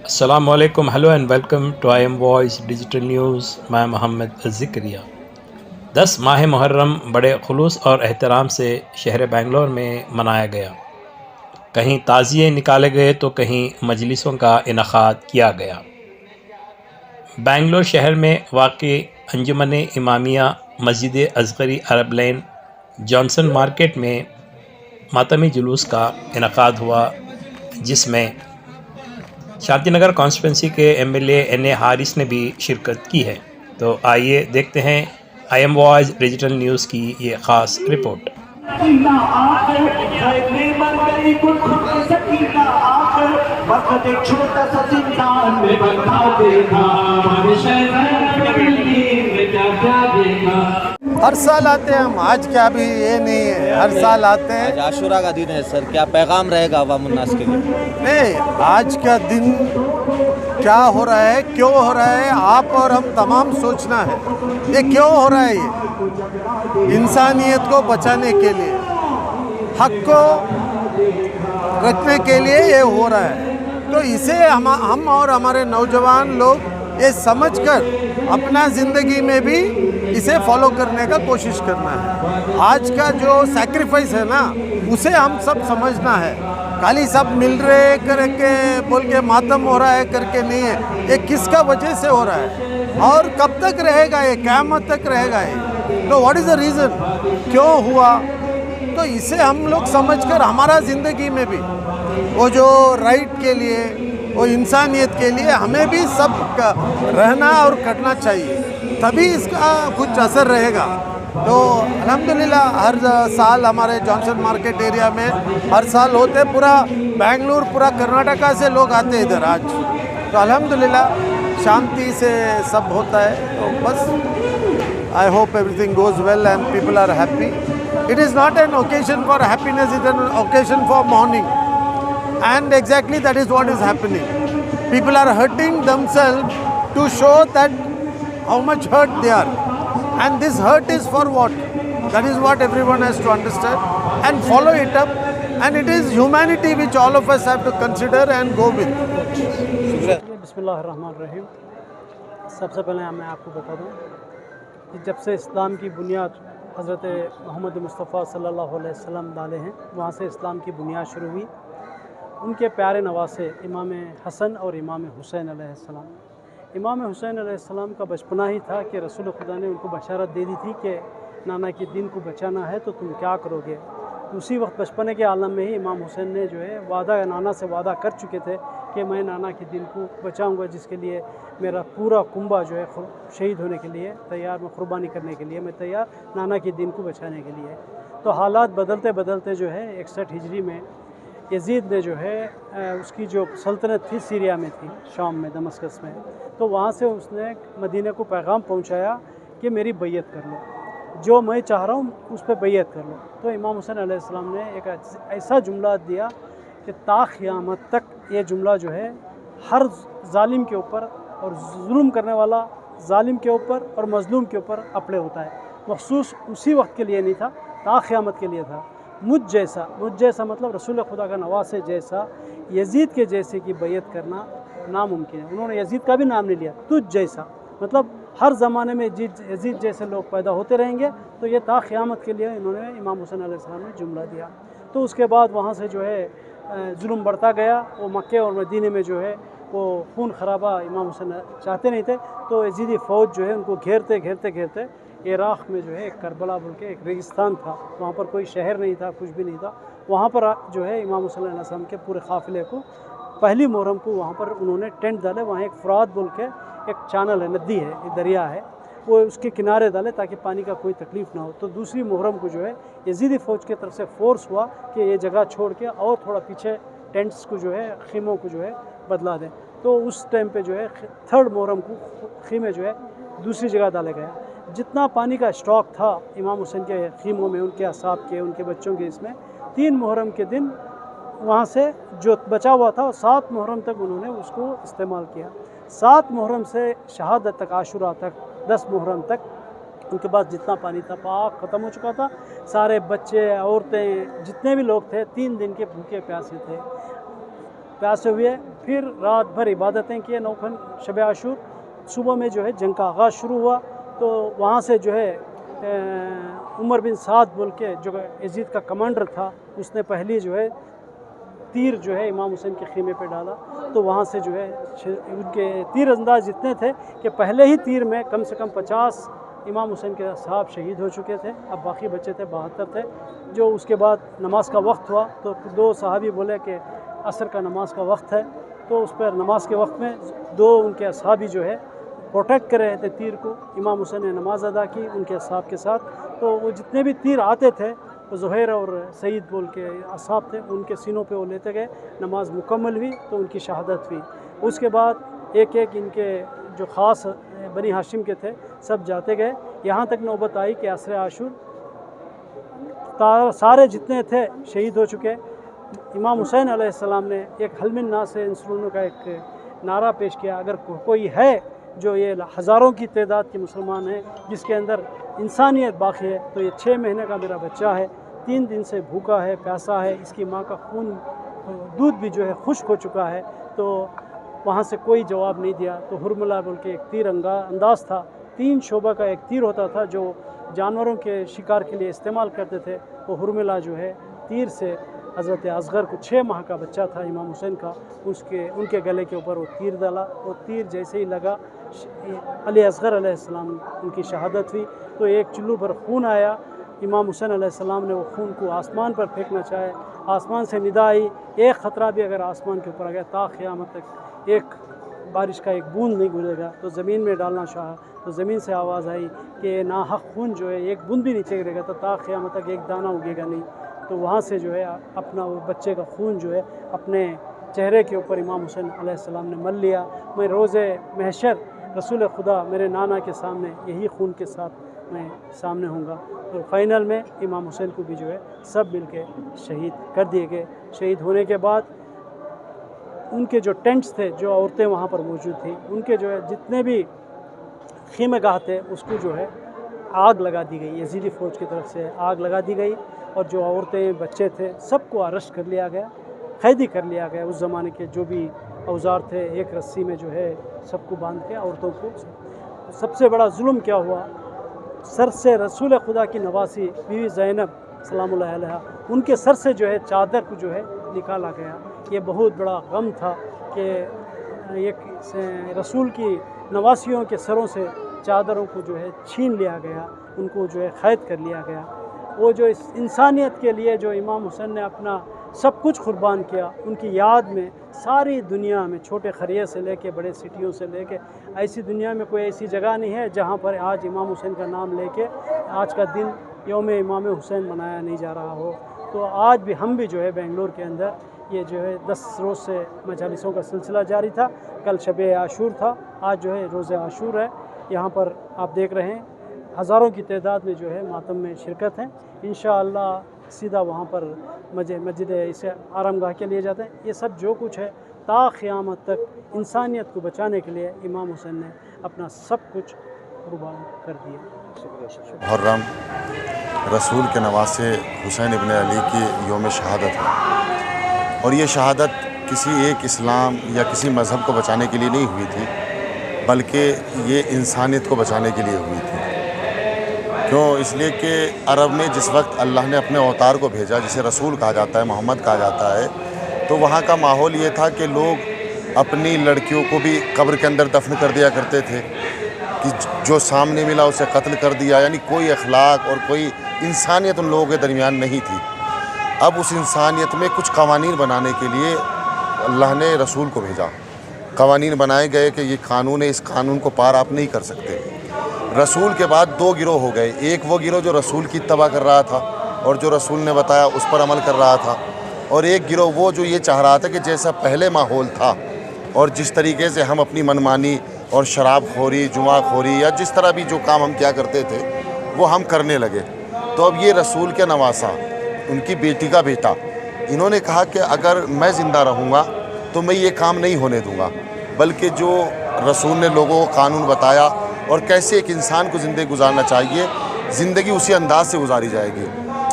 Assalamualaikum, hello and welcome to IM Voice Digital News। मैं मोहम्मद ज़िक्रिया। 10 माह मुहर्रम बड़े खुलूस और एहतराम से शहर बेंगलोर में मनाया गया। कहीं ताज़िए निकाले गए तो कहीं मजलिसों का इनेकाद किया गया। बेंगलोर शहर में वाक़ई अंजुमन इमामिया मस्जिद असगरी अरब लेन जॉनसन मार्केट में मातमी जुलूस का इनेकाद हुआ, जिसमें शांतिनगर कॉन्स्टिट्यूंसी के एमएलए एन.ए. हारिस ने भी शिरकत की है। तो आइए देखते हैं IM वॉइस डिजिटल न्यूज़ की ये ख़ास रिपोर्ट। हर साल आते हैं हम, आज क्या भी ये नहीं है, हर साल आते हैं। आज आशुरा का दिन है सर, क्या पैगाम रहेगा अवाम उन्नास के लिए? नहीं, आज का दिन क्या हो रहा है, क्यों हो रहा है, आप और हम तमाम सोचना है। ये क्यों हो रहा है? ये इंसानियत को बचाने के लिए, हक को रखने के लिए ये हो रहा है। तो इसे हम और हमारे नौजवान लोग ये समझकर अपना ज़िंदगी में भी इसे फॉलो करने का कोशिश करना है। आज का जो सैक्रिफाइस है ना, उसे हम सब समझना है। खाली सब मिल रहे करके बोल के मातम हो रहा है करके नहीं है। ये किसका वजह से हो रहा है और कब तक रहेगा? ये क़यामत तक रहेगा ये। तो व्हाट इज़ द रीज़न, क्यों हुआ? तो इसे हम लोग समझकर हमारा ज़िंदगी में भी वो जो राइट के लिए, वो इंसानियत के लिए हमें भी सब रहना और करना चाहिए, तभी इसका कुछ असर रहेगा। तो अल्हम्दुलिल्लाह हर साल हमारे जॉनसन मार्केट एरिया में हर साल होते, पूरा बेंगलुरु, पूरा कर्नाटका से लोग आते हैं इधर आज। तो अल्हम्दुलिल्लाह शांति से सब होता है। तो बस I hope everything goes well and people are happy. It is not an occasion for happiness, it is an occasion for mourning. And exactly that is what is happening. People are hurting themselves to show that how much hurt they are. And this hurt is for what? That is what everyone has to understand and follow it up. And it is humanity which all of us have to consider and go with. बिस्मिल्लाहिर्रहमानिर्रहीम। सबसे पहले मैं आपको बता दूं कि जब से इस्लाम की बुनियाद हज़रत मोहम्मद मुस्तफ़ा सल्लल्लाहु अलैहि वसल्लम डाले हैं, वहाँ से इस्लाम की बुनियाद शुरू हुई। उनके प्यारे नवासे इमाम हसन और इमाम हुसैन अलैहिस्सलाम। इमाम हुसैन अलैहिस्सलाम का बचपना ही था कि रसूल खुदा ने उनको बशारत दे दी थी कि नाना के दिन को बचाना है तो तुम क्या करोगे। उसी वक्त बचपने के आलम में ही इमाम हुसैन ने जो है नाना से वादा कर चुके थे कि मैं नाना के दिन को बचाऊंगा, जिसके लिए मेरा पूरा कुंबा जो है शहीद होने के लिए तैयार, मैं कुर्बानी करने के लिए मैं तैयार, नाना के दिन को बचाने के लिए। तो हालात बदलते बदलते जो है 61 हिजरी में यजीद ने जो है उसकी जो सल्तनत थी सीरिया में थी, शाम में, दमस्कस में, तो वहाँ से उसने मदीने को पैगाम पहुँचाया कि मेरी बैयत कर लो, जो मैं चाह रहा हूँ उस पर बैयत कर लो। तो इमाम हुसैन अलैहिस्सलाम ने एक ऐसा जुमला दिया कि ता क़यामत तक ये जुमला जो है हर जालिम के ऊपर और जुल्म करने वाला जालिम के ऊपर और मज़लूम के ऊपर अप्लाई होता है। मखसूस उसी वक्त के लिए नहीं था, ता क़यामत के लिए था। मुझ जैसा मतलब रसूल खुदा का नवासे जैसा, यजीद के जैसे की बैयत करना नामुमकिन है। उन्होंने यजीद का भी नाम नहीं लिया, तुझ जैसा, मतलब हर ज़माने में यजीद जैसे लोग पैदा होते रहेंगे। तो ये ता क़यामत के लिए इन्होंने इमाम हुसैन अलैहिस्सलाम ने जुमला दिया। तो उसके बाद वहाँ से जो है जुल्म बढ़ता गया। वो मक्के और मदीने में जो है वो खून खराबा इमाम हुसैन चाहते नहीं थे। तो यजीदी फ़ौज जो है उनको घेरते घेरते घेरते इराक़ में जो है एक करबला बोल के एक रेगिस्तान था, वहाँ पर कोई शहर नहीं था, कुछ भी नहीं था। वहाँ पर जो है इमाम हुसैन अलैहिस्सलाम के पूरे काफ़िले को पहली मुहर्रम को वहाँ पर उन्होंने टेंट डाले। वहाँ एक फ़ुरात बोल के एक चैनल है, नदी है, एक दरिया है, वो उसके किनारे डाले ताकि पानी का कोई तकलीफ़ ना हो। तो दूसरी मुहर्रम को जो है यजीदी फ़ौज की तरफ से फ़ोर्स हुआ कि ये जगह छोड़ के और थोड़ा पीछे टेंट्स को जो है, खीमों को जो है बदला दें। तो उस टाइम पे जो है 3rd मुहर्रम को खीमे जो है दूसरी जगह डाले गया। जितना पानी का स्टॉक था इमाम हुसैन के खीमों में, उनके असाब के, उनके बच्चों के, इसमें 3 मुहर्रम के दिन वहाँ से जो बचा हुआ था 7 मुहर्रम तक उन्होंने उसको इस्तेमाल किया। 7 मुहर्रम से शहादत तक, आशुरा तक, 10 मुहर्रम तक उनके पास जितना पानी था पाक ख़त्म हो चुका था। सारे बच्चे, औरतें, जितने भी लोग थे 3 दिन के भूखे प्यासे थे, प्यासे हुए फिर रात भर इबादतें किए नौखन शब आशूर। सुबह में जो है जंग का आगाज़ शुरू हुआ। तो वहाँ से जो है उमर बिन साद बोल के जो यजीद का कमांडर था, उसने पहली जो है तीर जो है इमाम हुसैन के ख़ीमे पे डाला। तो वहाँ से जो है उनके तीर अंदाज इतने थे कि पहले ही तीर में कम से कम 50 इमाम हुसैन के साहब शहीद हो चुके थे। अब बाकी बच्चे थे 72 थे। जो उसके बाद नमाज का वक्त हुआ तो दो सहाबी बोले कि असर का नमाज का वक्त है। तो उस पर नमाज के वक्त में दो उनके असहाबी जो है प्रोटेक्ट कर रहे थे तीर को। इमाम हुसैन ने नमाज अदा की उनके असहाब के साथ। तो वो जितने भी तीर आते थे वो ज़ुहैर और सईद बोल के असहाब थे, उनके सीनों पे वो लेते गए। नमाज मुकम्मल हुई तो उनकी शहादत हुई। उसके बाद एक एक इनके जो ख़ास बनी हाशिम के थे सब जाते गए। यहाँ तक नौबत आई कि असर आशूर सारे जितने थे शहीद हो चुके। इमाम हुसैन अलैहिस्सलाम ने एक हलमिन नास इंसरून का एक नारा पेश किया, अगर कोई है जो ये हज़ारों की तादाद के मुसलमान हैं जिसके अंदर इंसानियत बाकी है, तो ये 6 महीने का मेरा बच्चा है, 3 दिन से भूखा है, प्यासा है, इसकी माँ का खून दूध भी जो है खुश्क हो चुका है। तो वहाँ से कोई जवाब नहीं दिया। तो हुरमुला बोल के एक तीर अंदाज था, 3 शोबा का एक तीर होता था जो जानवरों के शिकार के लिए इस्तेमाल करते थे। वो हुरमुला जो है तीर से हज़रत असगर को 6 माह का बच्चा था इमाम हुसैन का, उनके गले के ऊपर वो तीर डाला। वो तीर जैसे ही लगा अली असगर अलैहिस्सलाम उनकी शहादत हुई। तो एक चुल्लू भर खून आया। इमाम हुसैन अलैहिस्सलाम ने वो खून को आसमान पर फेंकना चाहे, आसमान से निदा आई, एक ख़तरा भी अगर आसमान के ऊपर आ गया ता क़यामत तक एक बारिश का एक बूंद नहीं गुजरेगा। तो ज़मीन में डालना चाहा तो ज़मीन से आवाज़ आई कि नाहक खून जो है एक बूंद भी नीचे गिरेगा तो ता क़यामत तक एक दाना उगेगा नहीं। तो वहाँ से जो है अपना वो बच्चे का खून जो है अपने चेहरे के ऊपर इमाम हुसैन अलैहिस्सलाम ने मल लिया। मैं रोज़े महशर रसूल खुदा मेरे नाना के सामने यही खून के साथ मैं सामने होऊंगा। तो फाइनल में इमाम हुसैन को भी जो है सब मिल के शहीद कर दिए गए। शहीद होने के बाद उनके जो टेंट्स थे, जो औरतें वहाँ पर मौजूद थी, उनके जो है जितने भी ख़ीमेगाह थे उसको जो है आग लगा दी गई। यजीदी फ़ौज की तरफ से आग लगा दी गई और जो औरतें बच्चे थे सबको अरेस्ट कर लिया गया, कैदी कर लिया गया। उस ज़माने के जो भी औजार थे एक रस्सी में जो है सबको बांध के औरतों को। सबसे बड़ा जुल्म क्या हुआ, सर से रसूल खुदा की नवासी बीवी ज़ैनब सलामुल्लाह अलैहा उनके सर से जो है चादर को जो है निकाला गया। ये बहुत बड़ा गम था कि एक रसूल की नवासियों के सरों से चादरों को जो है छीन लिया गया, उनको जो है क़ैद कर लिया गया। वो जो इस इंसानियत के लिए जो इमाम हुसैन ने अपना सब कुछ कुर्बान किया, उनकी याद में सारी दुनिया में छोटे खरिये से लेके बड़े सिटियों से लेके ऐसी दुनिया में कोई ऐसी जगह नहीं है जहाँ पर आज इमाम हुसैन का नाम लेके आज का दिन यौम इमाम हुसैन मनाया नहीं जा रहा हो। तो आज भी हम भी जो है बेंगलोर के अंदर ये जो है 10 रोज़ से मजालिसों का सिलसिला जारी था। कल शब आशूर था, आज जो है रोज़े आशूर है। यहाँ पर आप देख रहे हैं हज़ारों की तादाद में जो है मातम में शिरकत हैं। इंशाअल्लाह सीधा वहाँ पर मस्जिद इसे आरामगाह के लिए जाते हैं। ये सब जो कुछ है ता क़यामत तक इंसानियत को बचाने के लिए इमाम हुसैन ने अपना सब कुछ कुर्बान कर दिया। मुहर्रम रसूल के नवासे हुसैन इब्न अली की यौम शहादत है और ये शहादत किसी एक इस्लाम या किसी मज़हब को बचाने के लिए नहीं हुई थी, बल्कि ये इंसानियत को बचाने के लिए हुई थी। क्यों? इसलिए कि अरब में जिस वक्त अल्लाह ने अपने अवतार को भेजा, जिसे रसूल कहा जाता है, मोहम्मद कहा जाता है, तो वहाँ का माहौल ये था कि लोग अपनी लड़कियों को भी कब्र के अंदर दफन कर दिया करते थे कि जो सामने मिला उसे कत्ल कर दिया। यानी कोई अखलाक और कोई इंसानियत उन लोगों के दरमियान नहीं थी। अब उस इंसानियत में कुछ कवानीन बनाने के लिए अल्लाह ने रसूल को भेजा। कवानीन बनाए गए कि ये कानून है, इस कानून को पार आप नहीं कर सकते। रसूल के बाद 2 गिरोह हो गए। एक वो गिरोह जो रसूल की इत्तबा कर रहा था और जो रसूल ने बताया उस पर अमल कर रहा था, और एक गिरोह वो जो ये चाह रहा था कि जैसा पहले माहौल था और जिस तरीके से हम अपनी मनमानी और शराब खोरी, जुआ खोरी या जिस तरह भी जो काम हम क्या करते थे वो हम करने लगे। तो अब ये रसूल के नवासा, उनकी बेटी का बेटा, इन्होंने कहा कि अगर मैं ज़िंदा रहूँगा तो मैं ये काम नहीं होने दूँगा, बल्कि जो रसूल ने लोगों को कानून बताया और कैसे एक इंसान को ज़िंदगी गुजारना चाहिए, ज़िंदगी उसी अंदाज से गुजारी जाएगी।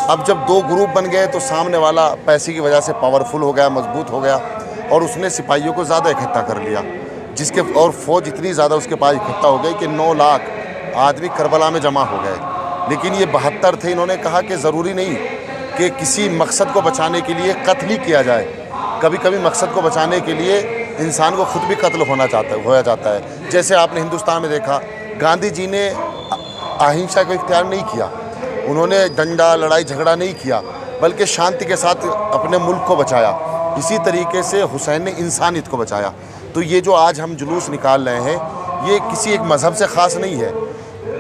अब जब 2 ग्रुप बन गए तो सामने वाला पैसे की वजह से पावरफुल हो गया, मजबूत हो गया, और उसने सिपाहियों को ज़्यादा इकट्ठा कर लिया, जिसके और फ़ौज इतनी ज़्यादा उसके पास इकट्ठा हो गई कि 9 लाख आदमी करबला में जमा हो गए। लेकिन ये 72 थे। इन्होंने कहा कि ज़रूरी नहीं कि किसी मकसद को बचाने के लिए कत्ल ही किया जाए, कभी कभी मकसद को बचाने के लिए इंसान को खुद भी कत्ल होया जाता है। जैसे आपने हिंदुस्तान में देखा, गांधी जी ने अहिंसा को इख्तियार नहीं किया, उन्होंने डंडा लड़ाई झगड़ा नहीं किया, बल्कि शांति के साथ अपने मुल्क को बचाया। इसी तरीके से हुसैन ने इंसानियत को बचाया। तो ये जो आज हम जुलूस निकाल रहे हैं, ये किसी एक मज़हब से ख़ास नहीं है।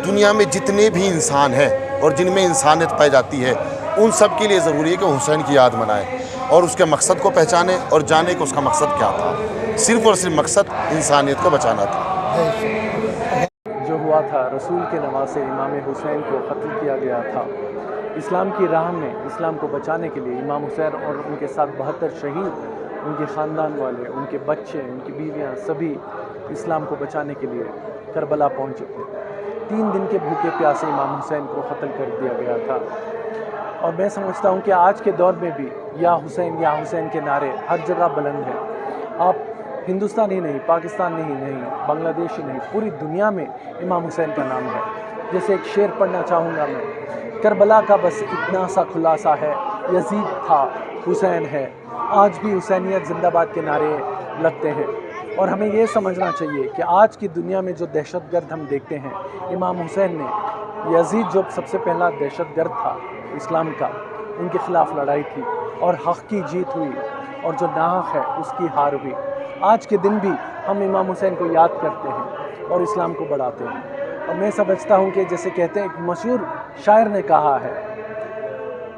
दुनिया में जितने भी इंसान हैं और जिनमें इंसानियत पाई जाती है, उन सब के लिए ज़रूरी है कि हुसैन की याद मनाएं और उसके मकसद को पहचाने और जाने कि उसका मकसद क्या था। सिर्फ़ और सिर्फ मकसद इंसानियत को बचाना था। जो हुआ था, रसूल के नवासे इमाम हुसैन को कत्ल किया गया था। इस्लाम की राह में इस्लाम को बचाने के लिए इमाम हुसैन और उनके साथ 72 शहीद, उनके ख़ानदान वाले, उनके बच्चे, उनकी बीवियां, सभी इस्लाम को बचाने के लिए करबला पहुंचे थे। 3 दिन के भूखे प्यासे इमाम हुसैन को कत्ल कर दिया गया था। और मैं समझता हूं कि आज के दौर में भी या हुसैन के नारे हर जगह बुलंद हैं। आप हिंदुस्तान ही नहीं, पाकिस्तान नहीं, बांग्लादेश ही नहीं, पूरी दुनिया में इमाम हुसैन का नाम है। जैसे एक शेर पढ़ना चाहूँगा मैं, करबला का बस इतना सा खुलासा है, यजीद था, हुसैन है, आज भी हुसैनियत जिंदाबाद के नारे लगते हैं। और हमें ये समझना चाहिए कि आज की दुनिया में जो दहशतगर्द हम देखते हैं, इमाम हुसैन ने, यजीद जो सबसे पहला दहशतगर्द था इस्लाम का, उनके ख़िलाफ़ लड़ाई थी और हक़ की जीत हुई और जो नाहक है उसकी हार हुई। आज के दिन भी हम इमाम हुसैन को याद करते हैं और इस्लाम को बढ़ाते हैं। और मैं समझता हूँ कि जैसे कहते हैं, एक मशहूर शायर ने कहा है,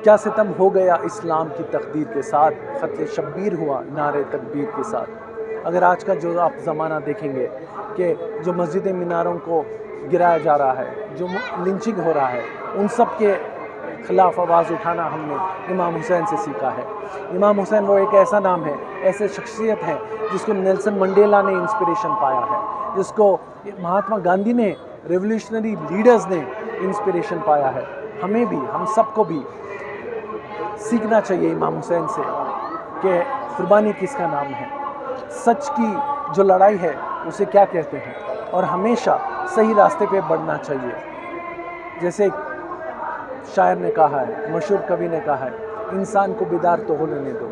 क्या सितम हो गया इस्लाम की तकदीर के साथ, ख़त्ल शब्बीर हुआ नारे तकबीर के साथ। अगर आज का जो आप ज़माना देखेंगे कि जो मस्जिद मीनारों को गिराया जा रहा है, जो लिंचिंग हो रहा है, उन सब के ख़िलाफ़ आवाज़ उठाना हमने इमाम हुसैन से सीखा है। इमाम हुसैन वो एक ऐसा नाम है, ऐसे शख्सियत है जिसको नेल्सन मंडेला ने इंस्पिरेशन पाया है, जिसको महात्मा गांधी ने, रेवोल्यूशनरी लीडर्स ने इंस्पिरेशन पाया है। हमें भी, हम सबको भी सीखना चाहिए इमाम हुसैन से कि कुर्बानी किसका नाम है, सच की जो लड़ाई है उसे क्या कहते हैं, और हमेशा सही रास्ते पे बढ़ना चाहिए। जैसे शायर ने कहा है, मशहूर कवि ने कहा है, इंसान को बेदार तो होने दो,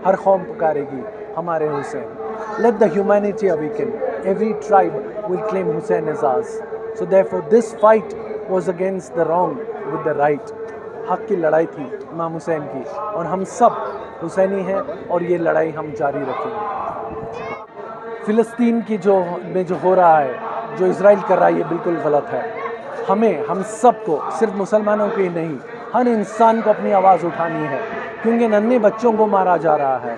हर कौम पुकारेगी हमारे Hussain. Let the humanity awaken, every tribe will claim Hussain as ours. So therefore this fight was against the wrong with the right. हक की लड़ाई थी इमाम हुसैन की, और हम सब हुसैनी हैं और ये लड़ाई हम जारी रखेंगे। फ़िलिस्तीन की जो हो रहा है, जो इज़राइल कर रहा है, ये बिल्कुल गलत है। हम सबको, सिर्फ मुसलमानों को ही नहीं, हर इंसान को अपनी आवाज़ उठानी है, क्योंकि नन्हे बच्चों को मारा जा रहा है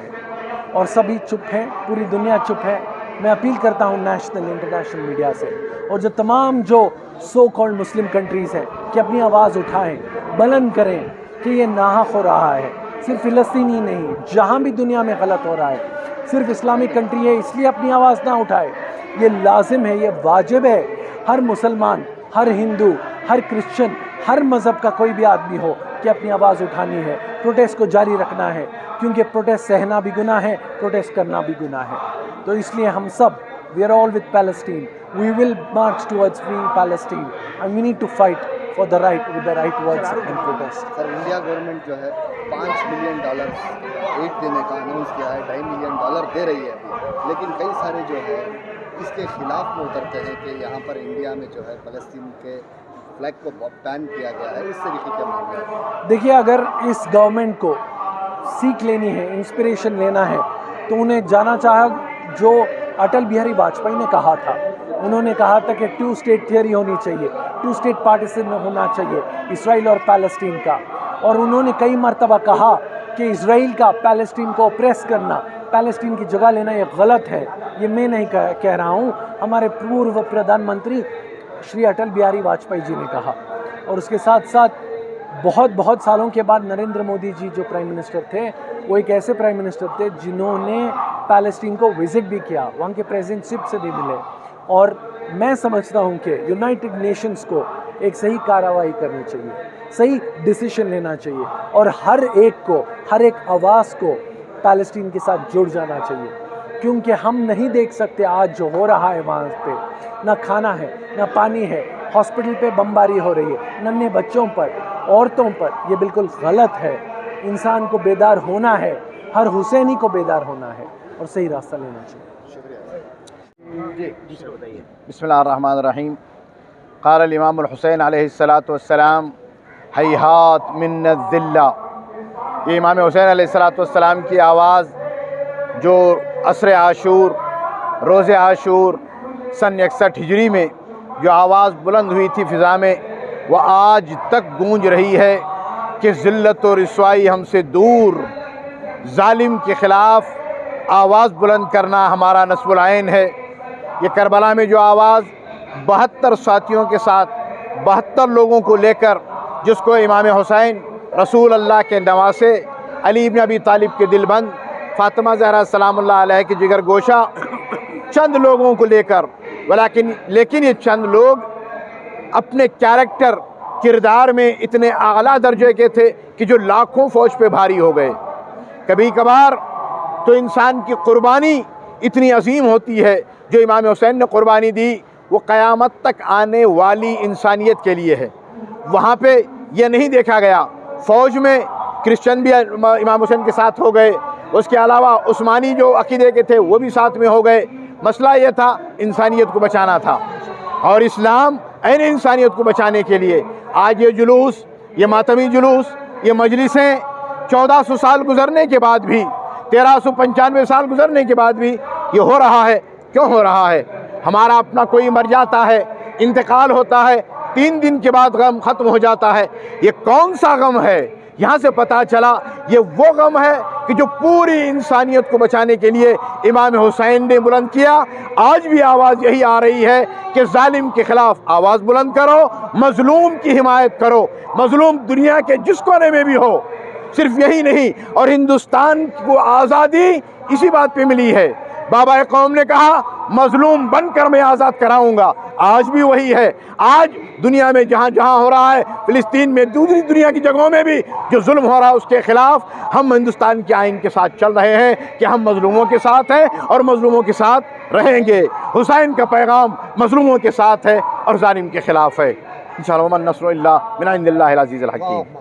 और सभी चुप हैं, पूरी दुनिया चुप है। मैं अपील करता हूँ नेशनल इंटरनेशनल मीडिया से, और जो तमाम जो सो कॉल्ड मुस्लिम कंट्रीज़ हैं, कि अपनी आवाज़ उठाएं, बुलंद करें कि ये नाहक हो रहा है। सिर्फ फ़िलिस्तीन ही नहीं, जहाँ भी दुनिया में गलत हो रहा है, सिर्फ इस्लामिक कंट्री है इसलिए अपनी आवाज़ ना उठाए। ये लाजिम है, ये वाजिब है, हर मुसलमान, हर हिंदू, हर क्रिश्चियन, हर मज़हब का कोई भी आदमी हो कि अपनी आवाज़ उठानी है, प्रोटेस्ट को जारी रखना है, क्योंकि प्रोटेस्ट सहना भी गुनाह है, प्रोटेस्ट करना भी गुनाह है। तो इसलिए हम सब, we are all with Palestine, we will march towards freeing Palestine, and we need to fight for the right with the right words and protest. Sir, India government जो है $5 मिलियन एड देने का अनाउंस किया है, $2.5 million दे रही है अभी, लेकिन कई सारे जो है इसके खिलाफ में उतरते हैं कि यहाँ पर इंडिया में जो है फ़लस्तीन के फ्लैग को बैन किया गया है। इस तरीके के मामले हैं। देखिए, अगर इस गवर्नमेंट को सीख लेनी है, इंस्पिरेशन लेना है, तो उन्हें जाना चाहा जो अटल बिहारी वाजपेयी ने कहा था। उन्होंने कहा था कि 2 स्टेट थियरी होनी चाहिए, 2 स्टेट पार्टीशन होना चाहिए, इसराइल और पैलेस्टीन का। और उन्होंने कई मरतबा कहा कि इसराइल का पैलेस्टीन को ऑप्रेस करना, पैलेस्टीन की जगह लेना, ये गलत है। ये मैं नहीं कह रहा हूँ, हमारे पूर्व प्रधानमंत्री श्री अटल बिहारी वाजपेयी जी ने कहा। और उसके साथ साथ बहुत सालों के बाद नरेंद्र मोदी जी जो प्राइम मिनिस्टर थे, वो एक ऐसे प्राइम मिनिस्टर थे जिन्होंने पैलेस्टीन को विज़िट भी किया, वहाँ के प्रेसिडेंटशिप से भी मिले। और मैं समझता हूँ कि यूनाइटेड नेशंस को एक सही कार्रवाई करनी चाहिए, सही डिसीजन लेना चाहिए, और हर एक आवाज़ को पैलेस्टीन के साथ जुड़ जाना चाहिए। क्योंकि हम नहीं देख सकते आज जो हो रहा है वहाँ पे, ना खाना है, ना पानी है, हॉस्पिटल पे बमबारी हो रही है, नन्हे बच्चों पर, औरतों पर। ये बिल्कुल गलत है। इंसान को बेदार होना है, हर हुसैनी को बेदार होना है और सही रास्ता लेना चाहिए। बिस्मिल्लाहिर्रहमानिर्रहीम। क़ाल इमामुल हुसैन अलैहिस्सलातु वस्सलाम हैहात मिन्नज़िल्ला। ये इमाम हुसैन अलैहिस्सलातु वस्सलाम की आवाज़ जो असर आशूर, रोज़े आशूर सन 61 हिजरी में जो आवाज़ बुलंद हुई थी फ़िज़ा में, वह आज तक गूंज रही है कि ज़िल्लत और रिसवाई हमसे दूर। जालिम के ख़िलाफ़ आवाज़ बुलंद करना हमारा नस्बुल ऐन है। ये करबला में जो आवाज़ 72 साथियों के साथ 72 लोगों को लेकर, जिसको इमाम हुसैन रसूल अल्लाह के नवासे, अली इब्न अबी तालिब के दिलबंद, फ़ातिमा ज़हरा सलामुल्लाह अलैहा के जिगर गोशा चंद लोगों को लेकर, लेकिन ये चंद लोग अपने कैरेक्टर, किरदार में इतने आला दर्जे के थे कि जो लाखों फ़ौज पे भारी हो गए। कभी कभार तो इंसान की कुर्बानी इतनी अजीम होती है, जो इमाम हुसैन ने कुर्बानी दी वो क़यामत तक आने वाली इंसानियत के लिए है। वहाँ पे ये नहीं देखा गया, फ़ौज में क्रिश्चियन भी इमाम हुसैन के साथ हो गए, उसके अलावा उस्मानी जो अक़ीदे के थे वो भी साथ में हो गए। मसला ये था, इंसानियत को बचाना था, और इस्लाम ऐन इंसानियत को बचाने के लिए आज ये जुलूस, ये मातमी जुलूस, ये मजलिसें 1400 साल गुजरने के बाद भी, 1395 साल गुजरने के बाद भी ये हो रहा है। क्यों हो रहा है? हमारा अपना कोई मर जाता है, इंतकाल होता है, 3 दिन के बाद गम ख़त्म हो जाता है। ये कौन सा गम है? यहाँ से पता चला ये वो गम है कि जो पूरी इंसानियत को बचाने के लिए इमाम हुसैन ने बुलंद किया। आज भी आवाज़ यही आ रही है कि जालिम के ख़िलाफ़ आवाज़ बुलंद करो, मज़लूम की हिमायत करो, मज़लूम दुनिया के जिस कोने में भी हो। सिर्फ यही नहीं, और हिंदुस्तान को आज़ादी इसी बात पे मिली है। बाबा कौम ने कहा मज़लूम बनकर मैं आज़ाद कराऊंगा। आज भी वही है। आज दुनिया में जहाँ जहाँ हो रहा है, फ़िलिस्तीन में, दूसरी दुनिया की जगहों में भी जो जुल्म हो रहा है, उसके ख़िलाफ़ हम हिंदुस्तान के आइन के साथ चल रहे हैं कि हम मज़लूमों के साथ हैं और मज़लूमों के साथ रहेंगे। हुसैन का पैगाम मज़लूमों के साथ है और ज़ालिम के ख़िलाफ़ है। इंशाअल्लाह, मन नस्रुल्लाह मिन इंदिल्लाहिल अज़ीज़िल हकीम।